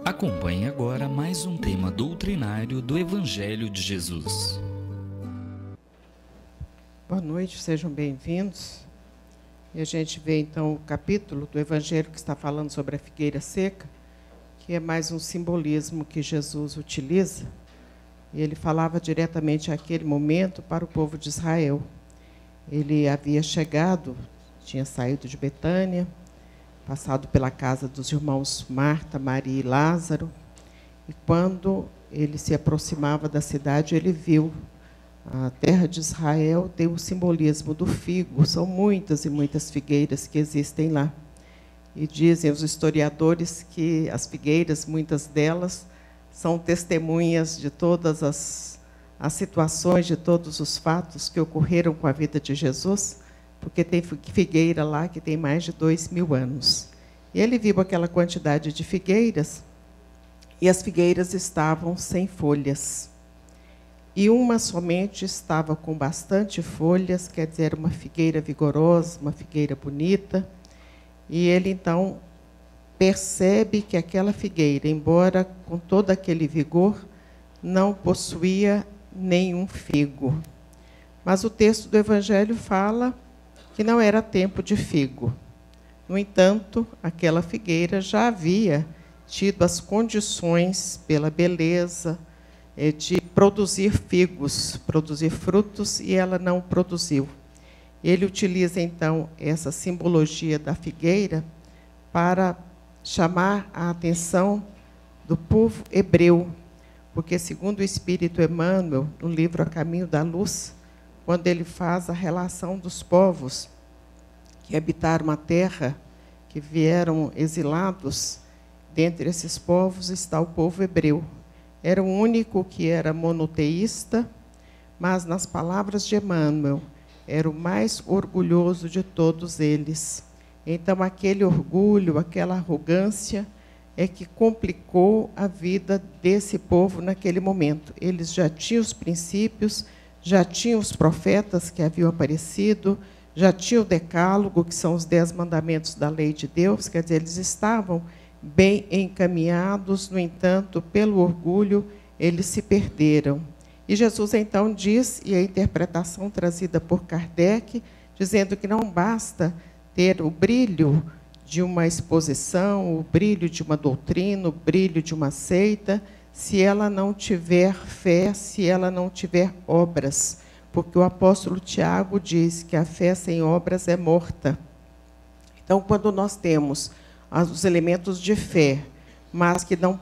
Acompanhe agora mais um tema doutrinário do Evangelho de Jesus. Boa noite, sejam bem-vindos. E a gente vê então o capítulo do Evangelho que está falando sobre a figueira seca, que é mais um simbolismo que Jesus utiliza. E ele falava diretamente àquele momento para o povo de Israel. Ele havia chegado, tinha saído de Betânia, passado pela casa dos irmãos Marta, Maria e Lázaro, e quando ele se aproximava da cidade, ele viu a terra de Israel tem o simbolismo do figo, são muitas e muitas figueiras que existem lá. E dizem os historiadores que as figueiras, muitas delas, são testemunhas de todas as situações, de todos os fatos que ocorreram com a vida de Jesus, porque tem figueira lá que tem mais de 2000 anos. E ele viu aquela quantidade de figueiras, e as figueiras estavam sem folhas. E uma somente estava com bastante folhas, quer dizer, uma figueira vigorosa, uma figueira bonita. E ele, então, percebe que aquela figueira, embora com todo aquele vigor, não possuía nenhum figo. Mas o texto do Evangelho fala que não era tempo de figo. No entanto, aquela figueira já havia tido as condições, pela beleza, de produzir figos, produzir frutos, e ela não produziu. Ele utiliza, então, essa simbologia da figueira para chamar a atenção do povo hebreu, porque, segundo o Espírito Emmanuel, no livro A Caminho da Luz, quando ele faz a relação dos povos que habitaram a terra, que vieram exilados, dentre esses povos está o povo hebreu. Era o único que era monoteísta, mas, nas palavras de Emmanuel, era o mais orgulhoso de todos eles. Então, aquele orgulho, aquela arrogância, é que complicou a vida desse povo naquele momento. Eles já tinham os princípios, já tinham os profetas que haviam aparecido, já tinham o decálogo, que são os 10 mandamentos da lei de Deus, quer dizer, eles estavam bem encaminhados, no entanto, pelo orgulho, eles se perderam. E Jesus, então, diz, e a interpretação trazida por Kardec, dizendo que não basta ter o brilho de uma exposição, o brilho de uma doutrina, o brilho de uma seita, se ela não tiver fé, se ela não tiver obras. Porque o apóstolo Tiago diz que a fé sem obras é morta. Então, quando nós temos os elementos de fé, mas que não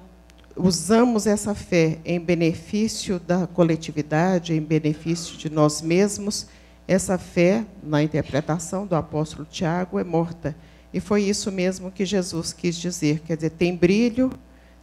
usamos essa fé em benefício da coletividade, em benefício de nós mesmos, essa fé, na interpretação do apóstolo Tiago, é morta. E foi isso mesmo que Jesus quis dizer. Quer dizer, tem brilho,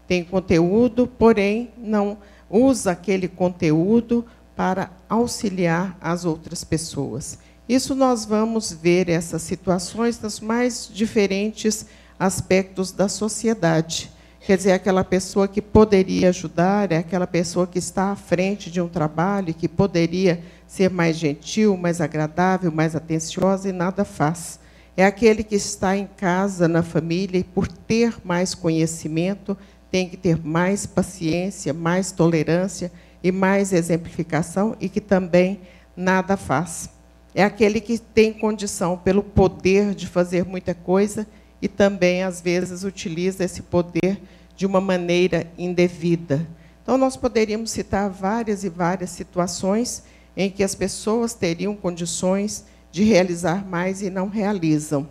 tem conteúdo, porém não usa aquele conteúdo para auxiliar as outras pessoas. Isso nós vamos ver essas situações nos mais diferentes aspectos da sociedade. Quer dizer, aquela pessoa que poderia ajudar, é aquela pessoa que está à frente de um trabalho, que poderia ser mais gentil, mais agradável, mais atenciosa, e nada faz. É aquele que está em casa, na família, e por ter mais conhecimento, tem que ter mais paciência, mais tolerância e mais exemplificação, e que também nada faz. É aquele que tem condição, pelo poder de fazer muita coisa, e também, às vezes, utiliza esse poder de uma maneira indevida. Então, nós poderíamos citar várias e várias situações em que as pessoas teriam condições de realizar mais e não realizam.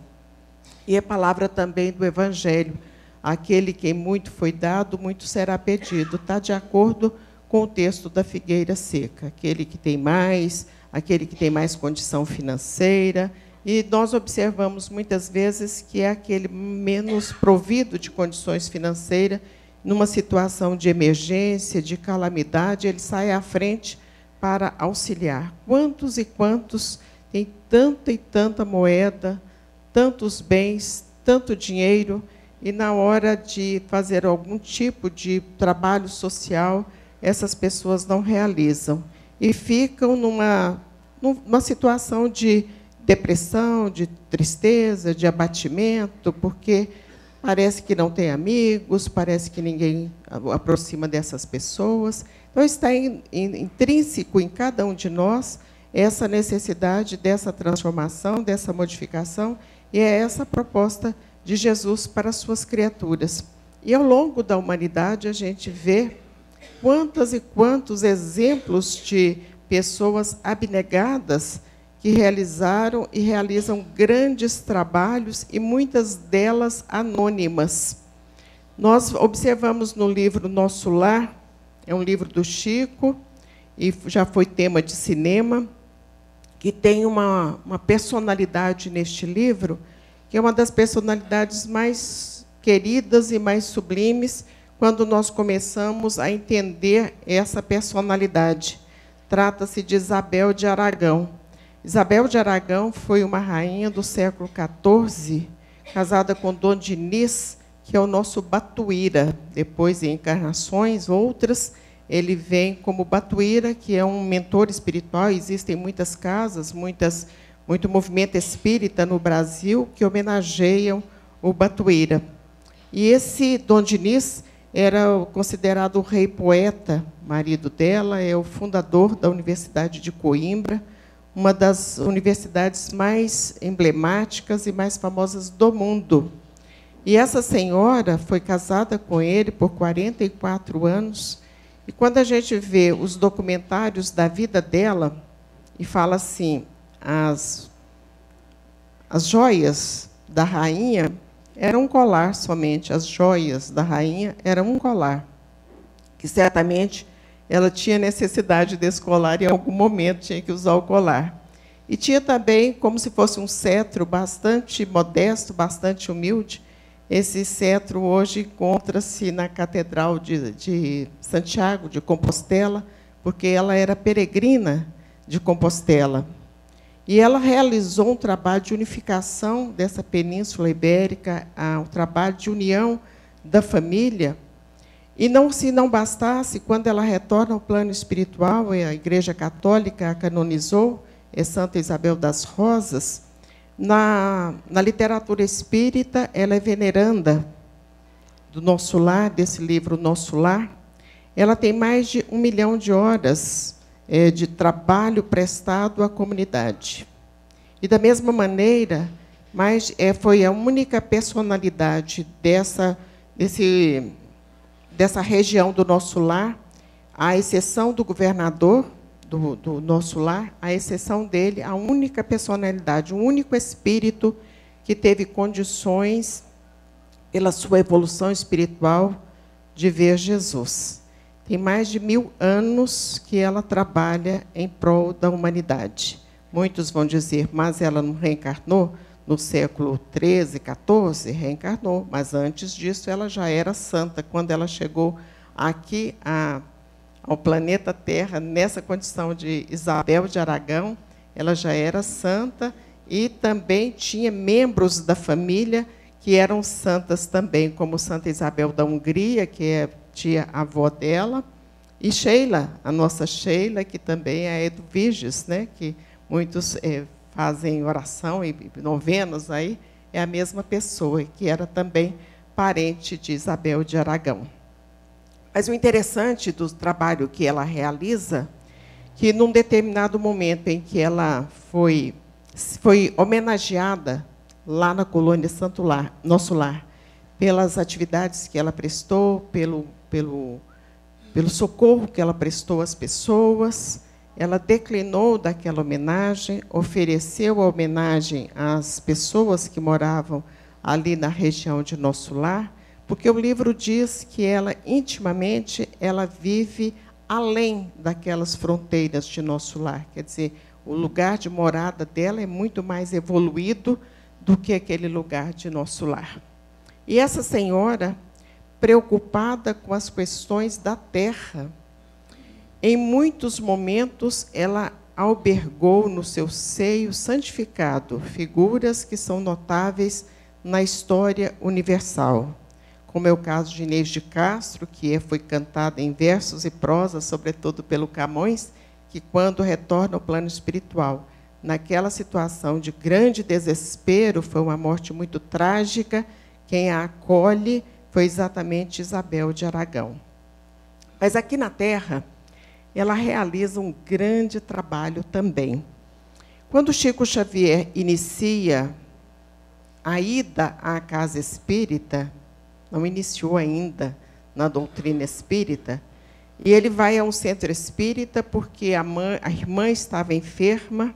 E a palavra também do Evangelho, aquele que muito foi dado, muito será pedido, está de acordo com o texto da figueira seca. Aquele que tem mais condição financeira. E nós observamos muitas vezes que é aquele menos provido de condições financeiras, numa situação de emergência, de calamidade, ele sai à frente para auxiliar. Quantos e quantos têm tanta e tanta moeda, tantos bens, tanto dinheiro, e na hora de fazer algum tipo de trabalho social, essas pessoas não realizam. E ficam numa situação de depressão, de tristeza, de abatimento, porque parece que não tem amigos, parece que ninguém aproxima dessas pessoas. Então, está intrínseco em cada um de nós essa necessidade dessa transformação, dessa modificação, e é essa a proposta de Jesus para as suas criaturas. E, ao longo da humanidade, a gente vê quantos e quantos exemplos de pessoas abnegadas que realizaram e realizam grandes trabalhos, e muitas delas anônimas. Nós observamos no livro Nosso Lar, é um livro do Chico, e já foi tema de cinema, que tem uma personalidade neste livro, que é uma das personalidades mais queridas e mais sublimes, quando nós começamos a entender essa personalidade. Trata-se de Isabel de Aragão. Isabel de Aragão foi uma rainha do século XIV, casada com Dom Dinis, que é o nosso Batuíra. Depois, em encarnações outras, ele vem como Batuíra, que é um mentor espiritual. Existem muitas casas, muito movimento espírita no Brasil que homenageiam o Batuíra. E esse Dom Dinis era considerado o rei poeta, marido dela, é o fundador da Universidade de Coimbra, uma das universidades mais emblemáticas e mais famosas do mundo. E essa senhora foi casada com ele por 44 anos, e quando a gente vê os documentários da vida dela, e fala assim, as joias da rainha eram um colar somente, as joias da rainha eram um colar, que certamente ela tinha necessidade desse colar, e em algum momento tinha que usar o colar. E tinha também, como se fosse um cetro bastante modesto, bastante humilde. Esse cetro hoje encontra-se na Catedral de Santiago de Compostela, porque ela era peregrina de Compostela. E ela realizou um trabalho de unificação dessa Península Ibérica, um trabalho de união da família. E se não bastasse, quando ela retorna ao plano espiritual, a Igreja Católica a canonizou, é Santa Isabel das Rosas. Na literatura espírita, ela é veneranda do Nosso Lar, desse livro Nosso Lar. Ela tem mais de 1 milhão de horas de trabalho prestado à comunidade. E, da mesma maneira, foi a única personalidade dessa região do Nosso Lar, à exceção do governador do Nosso Lar, à exceção dele, a única personalidade, o único espírito que teve condições, pela sua evolução espiritual, de ver Jesus. Tem mais de 1000 anos que ela trabalha em prol da humanidade. Muitos vão dizer, mas ela não reencarnou? No século XIII, XIV, reencarnou, mas antes disso ela já era santa. Quando ela chegou aqui ao planeta Terra, nessa condição de Isabel de Aragão, ela já era santa, e também tinha membros da família que eram santas também, como Santa Isabel da Hungria, que é tia-avó dela, e Sheila, a nossa Sheila, que também é Edviges, né, que muitos fazem oração e novenas aí, é a mesma pessoa, que era também parente de Isabel de Aragão. Mas o interessante do trabalho que ela realiza, que num determinado momento em que ela foi homenageada lá na colônia Nosso Lar, pelas atividades que ela prestou, pelo socorro que ela prestou às pessoas, ela declinou daquela homenagem, ofereceu a homenagem às pessoas que moravam ali na região de Nosso Lar, porque o livro diz que ela, intimamente, ela vive além daquelas fronteiras de Nosso Lar. Quer dizer, o lugar de morada dela é muito mais evoluído do que aquele lugar de Nosso Lar. E essa senhora, preocupada com as questões da terra, em muitos momentos ela albergou no seu seio santificado figuras que são notáveis na história universal, como é o caso de Inês de Castro, que foi cantada em versos e prosa, sobretudo pelo Camões, que, quando retorna ao plano espiritual, naquela situação de grande desespero, foi uma morte muito trágica, quem a acolhe foi exatamente Isabel de Aragão. Mas aqui na Terra, ela realiza um grande trabalho também. Quando Chico Xavier inicia a ida à casa espírita, não iniciou ainda na doutrina espírita, e ele vai a um centro espírita porque a irmã estava enferma,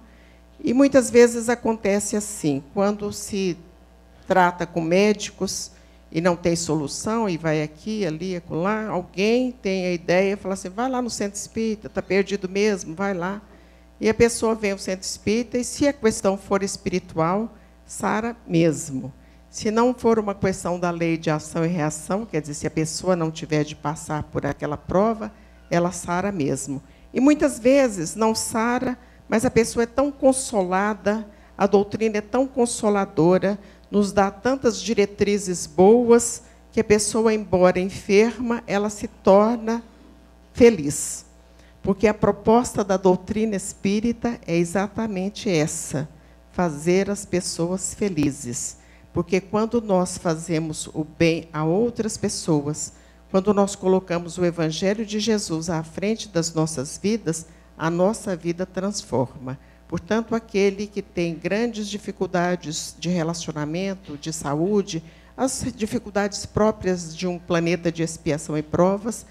e muitas vezes acontece assim, quando se trata com médicos e não tem solução, e vai aqui, ali, acolá, alguém tem a ideia, fala assim, vai lá no centro espírita, está perdido mesmo, vai lá. E a pessoa vem ao centro espírita, e se a questão for espiritual, sara mesmo. Se não for uma questão da lei de ação e reação, quer dizer, se a pessoa não tiver de passar por aquela prova, ela sara mesmo. E muitas vezes não sara, mas a pessoa é tão consolada, a doutrina é tão consoladora, nos dá tantas diretrizes boas, que a pessoa, embora enferma, ela se torna feliz. Porque a proposta da doutrina espírita é exatamente essa, fazer as pessoas felizes. Porque quando nós fazemos o bem a outras pessoas, quando nós colocamos o Evangelho de Jesus à frente das nossas vidas, a nossa vida transforma. Portanto, aquele que tem grandes dificuldades de relacionamento, de saúde, as dificuldades próprias de um planeta de expiação e provas,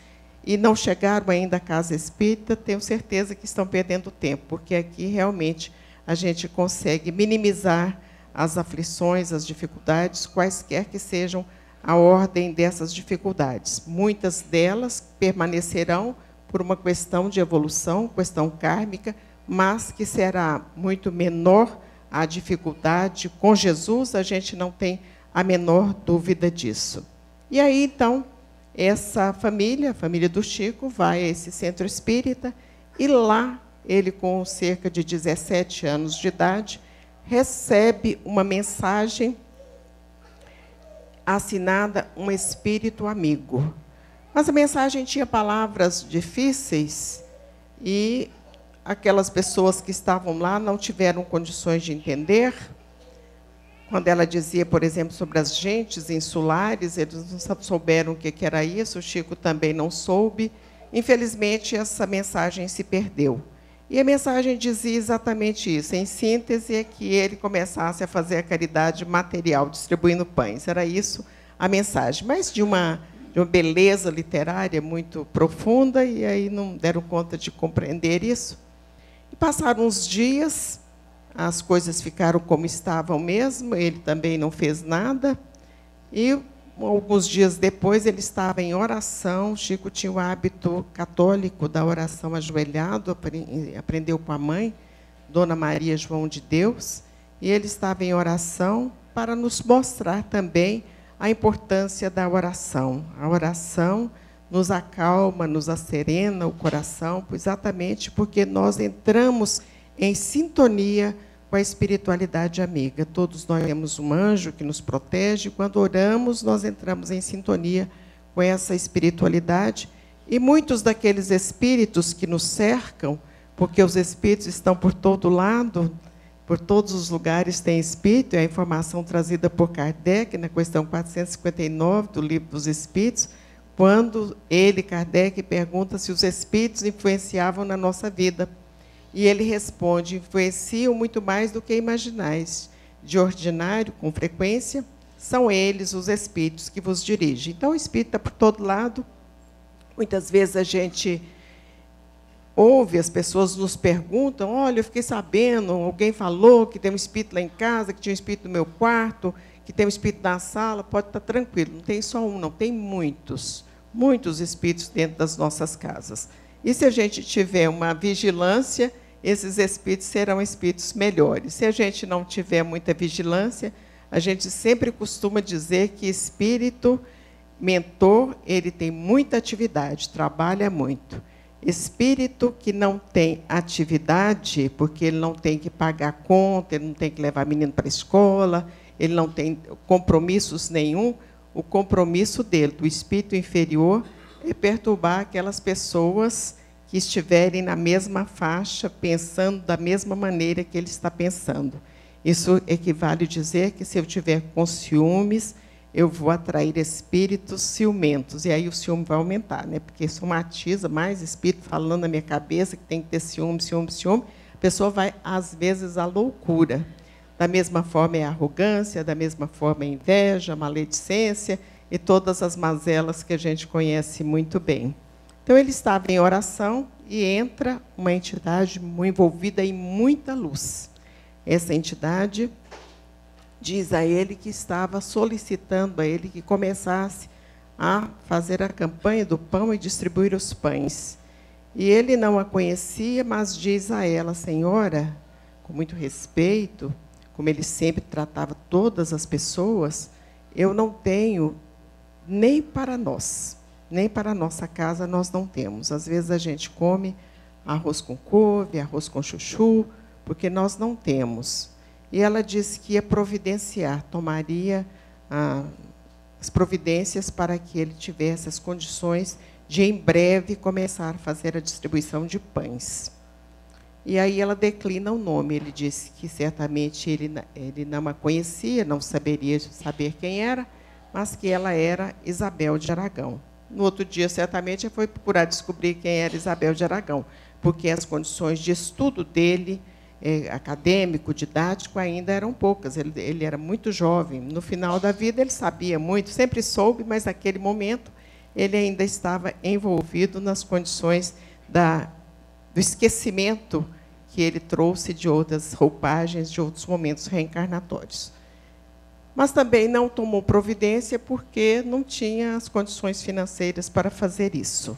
e não chegaram ainda à casa espírita, tenho certeza que estão perdendo tempo, porque aqui realmente a gente consegue minimizar as aflições, as dificuldades, quaisquer que sejam a ordem dessas dificuldades. Muitas delas permanecerão por uma questão de evolução, questão kármica, mas que será muito menor a dificuldade. Com Jesus, a gente não tem a menor dúvida disso. E aí, então, essa família, a família do Chico, vai a esse centro espírita, e lá, ele, com cerca de 17 anos de idade, recebe uma mensagem assinada Um Espírito Amigo. Mas a mensagem tinha palavras difíceis, e aquelas pessoas que estavam lá não tiveram condições de entender. Quando ela dizia, por exemplo, sobre as gentes insulares, eles não souberam o que era isso, o Chico também não soube. Infelizmente, essa mensagem se perdeu. E a mensagem dizia exatamente isso. Em síntese, é que ele começasse a fazer a caridade material, distribuindo pães. Era isso a mensagem. Mas de uma beleza literária muito profunda, e aí não deram conta de compreender isso. E passaram uns dias, as coisas ficaram como estavam mesmo, ele também não fez nada, e alguns dias depois ele estava em oração. Chico tinha o hábito católico da oração ajoelhado, aprendeu com a mãe, Dona Maria João de Deus, e ele estava em oração para nos mostrar também a importância da oração. A oração nos acalma, nos acerena o coração, exatamente porque nós entramos em sintonia com a espiritualidade amiga. Todos nós temos um anjo que nos protege, e quando oramos, nós entramos em sintonia com essa espiritualidade, e muitos daqueles espíritos que nos cercam, porque os espíritos estão por todo lado, por todos os lugares tem espírito, é a informação trazida por Kardec, na questão 459 do Livro dos Espíritos, quando ele, Kardec, pergunta se os espíritos influenciavam na nossa vida. E ele responde, influenciam muito mais do que imaginais. De ordinário, com frequência, são eles, os espíritos, que vos dirigem. Então, o espírito está por todo lado. Muitas vezes a gente ouve, as pessoas nos perguntam, olha, eu fiquei sabendo, alguém falou que tem um espírito lá em casa, que tinha um espírito no meu quarto, que tem um espírito na sala. Pode estar tranquilo, não tem só um, não, tem muitos espíritos dentro das nossas casas. E se a gente tiver uma vigilância, esses espíritos serão espíritos melhores. Se a gente não tiver muita vigilância, a gente sempre costuma dizer que espírito mentor, ele tem muita atividade, trabalha muito. Espírito que não tem atividade, porque ele não tem que pagar conta, ele não tem que levar menino para a escola, ele não tem compromissos nenhum, o compromisso dele, do espírito inferior, é perturbar aquelas pessoas que estiverem na mesma faixa, pensando da mesma maneira que ele está pensando. Isso equivale a dizer que, se eu tiver com ciúmes, eu vou atrair espíritos ciumentos. E aí o ciúme vai aumentar, né? Porque somatiza mais espírito falando na minha cabeça que tem que ter ciúme, ciúme, ciúme. A pessoa vai, às vezes, à loucura. Da mesma forma é a arrogância, da mesma forma é a inveja, a maledicência e todas as mazelas que a gente conhece muito bem. Então, ele estava em oração e entra uma entidade envolvida em muita luz. Essa entidade diz a ele que estava solicitando a ele que começasse a fazer a campanha do pão e distribuir os pães. E ele não a conhecia, mas diz a ela: Senhora, com muito respeito, como ele sempre tratava todas as pessoas, eu não tenho nem para nós, nem para a nossa casa nós não temos. Às vezes a gente come arroz com couve, arroz com chuchu, porque nós não temos. E ela disse que ia providenciar, tomaria as providências para que ele tivesse as condições de, em breve, começar a fazer a distribuição de pães. E aí ela declina o nome. Ele disse que certamente ele não a conhecia, não saberia saber quem era, mas que ela era Isabel de Aragão. No outro dia, certamente, foi procurar descobrir quem era Isabel de Aragão, porque as condições de estudo dele, acadêmico, didático, ainda eram poucas. Ele era muito jovem. No final da vida, ele sabia muito, sempre soube, mas, naquele momento, ele ainda estava envolvido nas condições do esquecimento que ele trouxe de outras roupagens, de outros momentos reencarnatórios. Mas também não tomou providência porque não tinha as condições financeiras para fazer isso.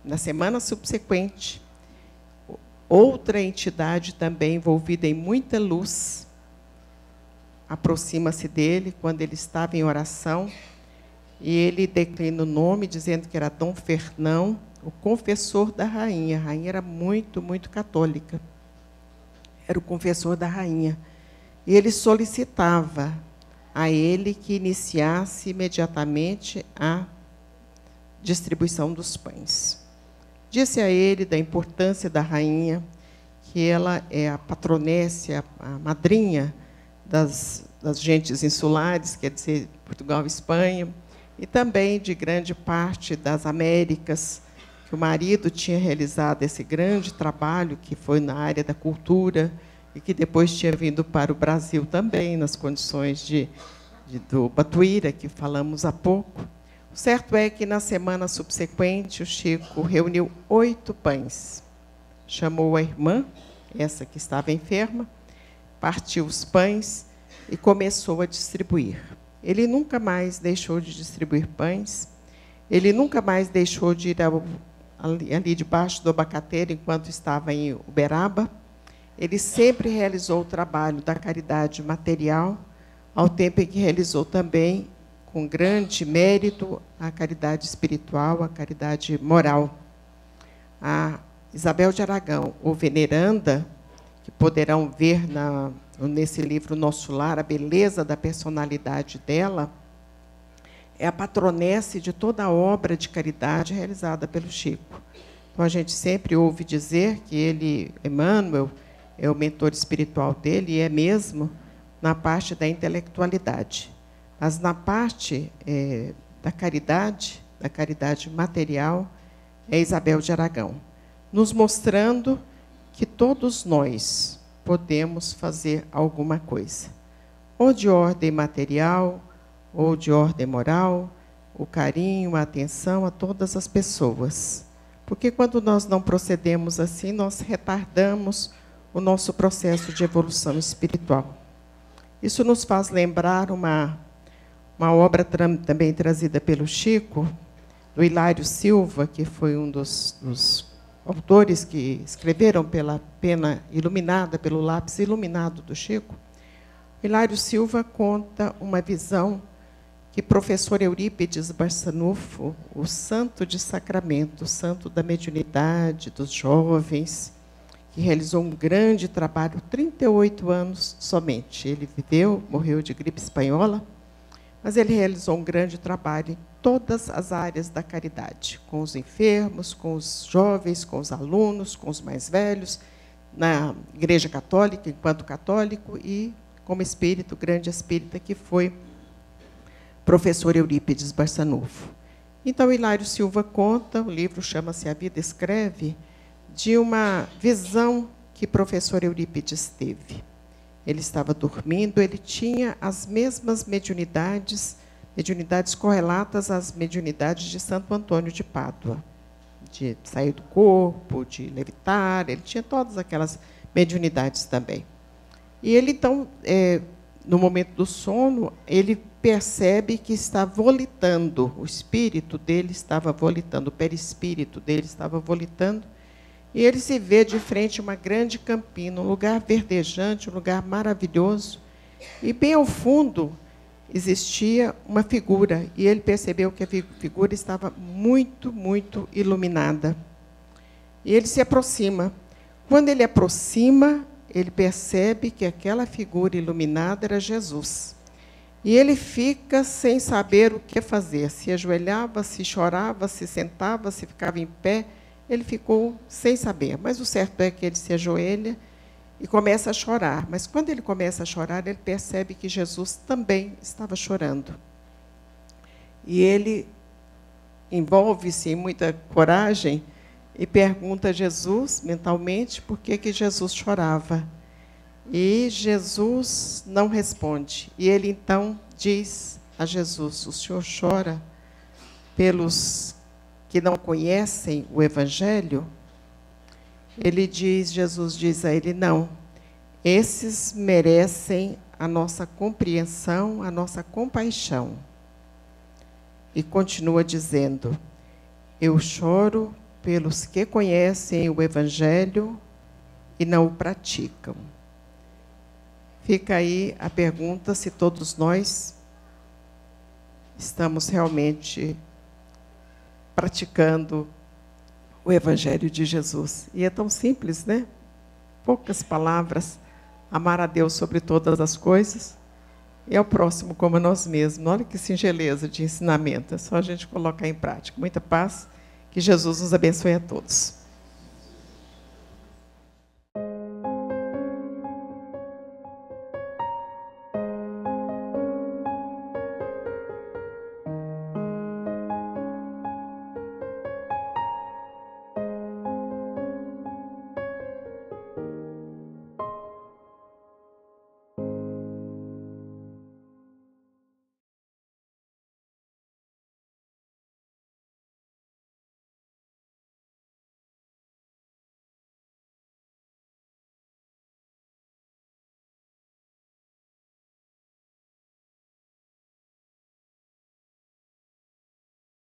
Na semana subsequente, outra entidade também envolvida em muita luz aproxima-se dele quando ele estava em oração e ele declina o nome, dizendo que era Dom Fernão, o confessor da rainha. A rainha era muito, muito católica. Era o confessor da rainha. E ele solicitava a ele que iniciasse imediatamente a distribuição dos pães. Disse a ele da importância da rainha, que ela é a patronesse, a madrinha das gentes insulares, quer dizer, Portugal e Espanha, e também de grande parte das Américas, que o marido tinha realizado esse grande trabalho, que foi na área da cultura, e que depois tinha vindo para o Brasil também, nas condições do Batuíra, que falamos há pouco. O certo é que, na semana subsequente, o Chico reuniu 8 pães. Chamou a irmã, essa que estava enferma, partiu os pães e começou a distribuir. Ele nunca mais deixou de distribuir pães, ele nunca mais deixou de ir ali debaixo do abacateiro enquanto estava em Uberaba. Ele sempre realizou o trabalho da caridade material, ao tempo em que realizou também, com grande mérito, a caridade espiritual, a caridade moral. A Isabel de Aragão, ou veneranda, que poderão ver nesse livro Nosso Lar, a beleza da personalidade dela, é a patronesse de toda a obra de caridade realizada pelo Chico. Então, a gente sempre ouve dizer que ele, Emmanuel, é o mentor espiritual dele, e é mesmo na parte da intelectualidade. Mas na parte da caridade material, é Isabel de Aragão, nos mostrando que todos nós podemos fazer alguma coisa, ou de ordem material, ou de ordem moral, o carinho, a atenção a todas as pessoas. Porque quando nós não procedemos assim, nós retardamos o nosso processo de evolução espiritual. Isso nos faz lembrar uma obra também trazida pelo Chico, do Hilário Silva, que foi um dos autores que escreveram pela pena iluminada, pelo lápis iluminado do Chico. Hilário Silva conta uma visão que professor Eurípides Barçanufo, o santo de Sacramento, o santo da mediunidade, dos jovens, que realizou um grande trabalho, 38 anos somente. Ele viveu, morreu de gripe espanhola, mas ele realizou um grande trabalho em todas as áreas da caridade, com os enfermos, com os jovens, com os alunos, com os mais velhos, na Igreja Católica, enquanto católico, e como espírito, grande espírita que foi, professor Eurípides Barçanufo. Então, Hilário Silva conta, o livro chama-se A Vida Escreve, de uma visão que professor Eurípides teve. Ele estava dormindo, ele tinha as mesmas mediunidades correlatas às mediunidades de Santo Antônio de Pádua, de sair do corpo, de levitar, ele tinha todas aquelas mediunidades também. E ele, então, no momento do sono, ele percebe que está volitando, o espírito dele estava volitando, o perispírito dele estava volitando, e ele se vê de frente a uma grande campina, um lugar verdejante, um lugar maravilhoso, e bem ao fundo existia uma figura, e ele percebeu que a figura estava muito, muito iluminada. E ele se aproxima. Quando ele aproxima, ele percebe que aquela figura iluminada era Jesus. E ele fica sem saber o que fazer, se ajoelhava, se chorava, se sentava, se ficava em pé, ele ficou sem saber. Mas o certo é que ele se ajoelha e começa a chorar. Mas quando ele começa a chorar, ele percebe que Jesus também estava chorando. E ele envolve-se em muita coragem e pergunta a Jesus, mentalmente, por que Jesus chorava. E Jesus não responde. E ele, então, diz a Jesus, o Senhor chora pelos que não conhecem o Evangelho? Jesus diz a ele, não, esses merecem a nossa compreensão, a nossa compaixão. E continua dizendo, eu choro pelos que conhecem o Evangelho e não o praticam. Fica aí a pergunta se todos nós estamos realmente praticando o Evangelho de Jesus. E é tão simples, né? Poucas palavras, amar a Deus sobre todas as coisas e ao próximo como a nós mesmos. Olha que singeleza de ensinamento, é só a gente colocar em prática. Muita paz, que Jesus nos abençoe a todos.